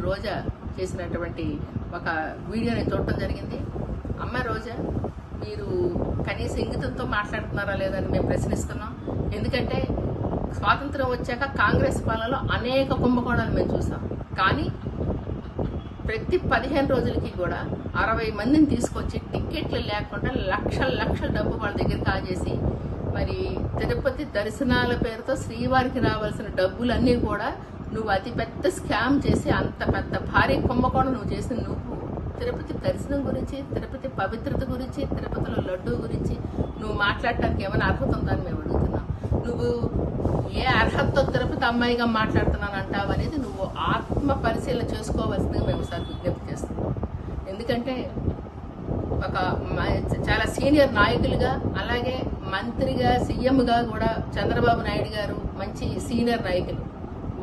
రోజా చేసినటువంటి ఒక వీడియోని చూడటం జరిగింది. అమ్మ రోజా, మీరు కనీస ఇంగితంతో మాట్లాడుతున్నారా లేదని మేము ప్రశ్నిస్తున్నాం. ఎందుకంటే స్వాతంత్రం వచ్చాక కాంగ్రెస్ పాలనలో అనేక కుంభకోణాలు మేము చూసాం. కానీ ప్రతి 15 రోజులకి కూడా 60 మందిని తీసుకొచ్చి టిక్కెట్లు లేకుండా లక్షల డబ్బు వాళ్ళ దగ్గర కాజేసి మరి తిరుపతి దర్శనాల పేరుతో శ్రీవారికి రావాల్సిన డబ్బులన్నీ కూడా నువ్వు అతి పెద్ద స్కామ్ చేసి అంత పెద్ద భారీ కుంభకోణం నువ్వు చేసి నువ్వు తిరుపతి దర్శనం గురించి, తిరుపతి పవిత్రత గురించి, తిరుపతిలో లడ్డూ గురించి నువ్వు మాట్లాడటానికి ఏమైనా అర్హత ఉందని మేము అడుగుతున్నాం. నువ్వు ఏ అర్హతతో తిరుపతి అమ్మాయిగా మాట్లాడుతున్నాను అంటావు అనేది నువ్వు ఆత్మ పరిశీలన చేసుకోవాల్సిందిగా మేము సార్ విజ్ఞప్తి చేస్తున్నాం. ఎందుకంటే ఒక చాలా సీనియర్ నాయకులుగా, అలాగే మంత్రిగా, సీఎంగా కూడా చంద్రబాబు నాయుడు గారు మంచి సీనియర్ నాయకులు.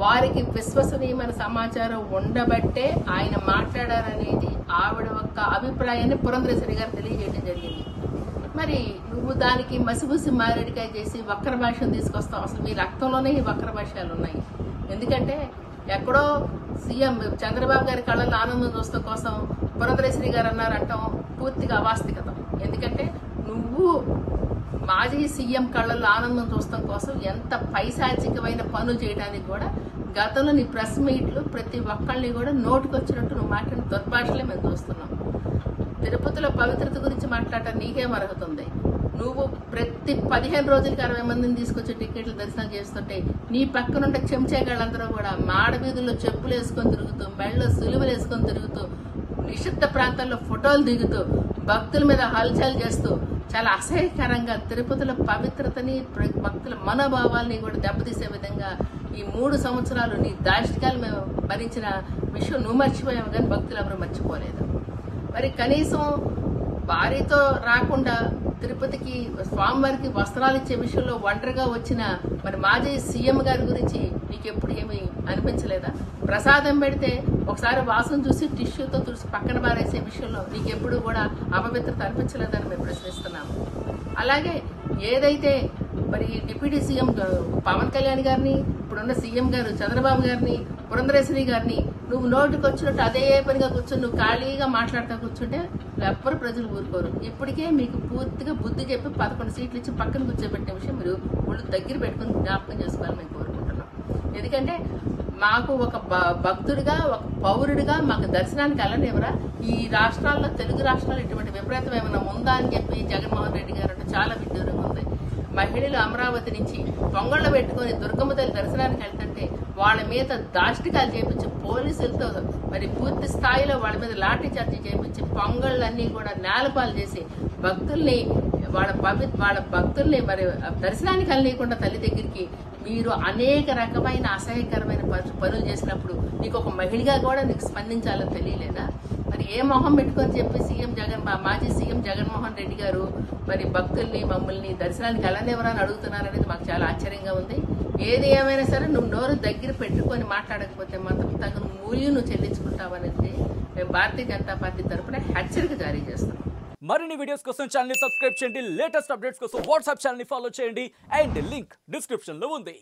వారికి విశ్వసనీయమైన సమాచారం ఉండబట్టే ఆయన మాట్లాడారనేది ఆవిడ యొక్క అభిప్రాయాన్ని పురంధరేశ్వరి గారు తెలియజేయడం జరిగింది. మరి నువ్వు దానికి మసిబుసి మారేడికాయ చేసి వక్ర భాషను తీసుకొస్తావు. అసలు మీ రక్తంలోనే ఈ వక్ర భాషలు ఉన్నాయి. ఎందుకంటే ఎక్కడో సీఎం చంద్రబాబు గారి కళ్ళల్లో ఆనందం చూస్తా కోసం పురంధరేశ్వరి గారు అన్నారంటాం పూర్తిగా అవాస్తవికత. ఎందుకంటే నువ్వు మాజీ సీఎం కళ్ళల్లో ఆనందం చూస్తాం కోసం ఎంత పైశాచికమైన పనులు చేయడానికి కూడా గతంలో నీ ప్రెస్ మీట్లు ప్రతి ఒక్కళ్ళని కూడా నోటుకొచ్చినట్టు నువ్వు మాట్లాడిన దుర్భాషలే మేము చూస్తున్నాం. తిరుపతిలో పవిత్రత గురించి మాట్లాడటం నీకేం అర్హత ఉంది? నువ్వు ప్రతి 15 రోజులకి 60 మందిని తీసుకొచ్చి టికెట్లు దర్శనం చేస్తుంటే నీ పక్కనుండే చెంచాగాళ్ళందరూ కూడా మాడ వీధుల్లో చెప్పులు వేసుకొని తిరుగుతూ, మెళ్ళలో సులువులు వేసుకొని తిరుగుతూ, నిషిద్ధ ప్రాంతాల్లో ఫోటోలు దిగుతూ, భక్తుల మీద హల్చల్ చేస్తూ చాలా అసహ్యకరంగా తిరుపతిలో పవిత్రతని, భక్తుల మనోభావాల్ని కూడా దెబ్బతీసే విధంగా ఈ 3 సంవత్సరాలు నీ దాష్టికాలు మేము భరించిన విషయం నువ్వు మర్చిపోయావు, కానీ భక్తులు ఎవరు మర్చిపోలేదు. మరి కనీసం భార్యతో రాకుండా తిరుపతికి స్వామివారికి వస్త్రాలు ఇచ్చే విషయంలో ఒంటరిగా వచ్చిన మరి మాజీ సీఎం గారి గురించి నీకు ఎప్పుడు ఏమీ అనిపించలేదా? ప్రసాదం పెడితే ఒకసారి వాసన చూసి టిష్యూతో తుడిసి పక్కన పారేసే విషయంలో నీకు ఎప్పుడు కూడా అపవిత్రత అనిపించలేదని మేము ప్రశ్నిస్తున్నాము. అలాగే ఏదైతే మరి డిప్యూటీ సీఎం పవన్ కళ్యాణ్ గారిని, ఇప్పుడున్న సీఎం గారు చంద్రబాబు గారిని, పురంధరేశ్వరి గారిని నువ్వు నోటికి వచ్చినట్టు అదే పనిగా కూర్చొని నువ్వు ఖాళీగా మాట్లాడుతూ కూర్చుంటే ఎవ్వరు ప్రజలు ఊరుకోరు. ఇప్పటికే మీకు పూర్తిగా బుద్ధి చెప్పి 11 సీట్లు ఇచ్చి పక్కన కూర్చోబెట్టిన విషయం మీరు ఒళ్ళు దగ్గర పెట్టుకుని జ్ఞాపకం చేసుకోవాలని మేము కోరుకుంటున్నాం. ఎందుకంటే మాకు ఒక భక్తుడిగా, ఒక పౌరుడిగా మాకు దర్శనానికి వెళ్ళనివ్వరా? ఈ రాష్ట్రాల్లో, తెలుగు రాష్ట్రాల్లో ఇటువంటి విపరీతం ఏమైనా ఉందా అని చెప్పి జగన్మోహన్ రెడ్డి గారు అంటే చాలా విడ్డూరంగా ఉంది. మహిళలు అమరావతి నుంచి పొంగళ్ళు పెట్టుకుని దుర్గమ్మ తల్లి దర్శనానికి వెళ్తుంటే వాళ్ళ మీద దాష్టికాలు చేపించి పోలీసులతో మరి పూర్తి స్థాయిలో వాళ్ళ మీద లాఠీ చార్జీ చేపించి పొంగళ్ళన్నీ కూడా నేలపాలు చేసి భక్తుల్ని వాళ్ళ భక్తుల్ని మరి దర్శనానికి వెళ్ళనీయకుండా తల్లి దగ్గరికి మీరు అనేక రకమైన అసహ్యకరమైన పనులు చేసినప్పుడు నీకు ఒక మహిళగా కూడా నీకు స్పందించాలని తెలియలేదా? మరి ఏ మొహం పెట్టుకొని చెప్పి మాజీ సీఎం జగన్మోహన్ రెడ్డి గారు మరి భక్తుల్ని, మమ్మల్ని దర్శనానికి వెళ్ళనివ్వరని అడుగుతున్నారు అనేది మాకు చాలా ఆశ్చర్యంగా ఉంది. ఏది ఏమైనా సరే నువ్వు నోరు దగ్గర పెట్టుకొని మాట్లాడకపోతే మాత్రం తగిన మూల్యం నువ్వు చెల్లించుకుంటావనేది మేము భారతీయ జనతా పార్టీ తరఫున హెచ్చరిక జారీ చేస్తున్నాం. మరిన్ని వీడియోస్ కోసం ఛానల్ ని సబ్స్క్రైబ్ చేయండి, లేటెస్ట్ అప్డేట్స్ కోసం వాట్సాప్ ఛానల్ ని ఫాలో చేయండి, అండ్ లింక్ డిస్క్రిప్షన్ లో ఉంది.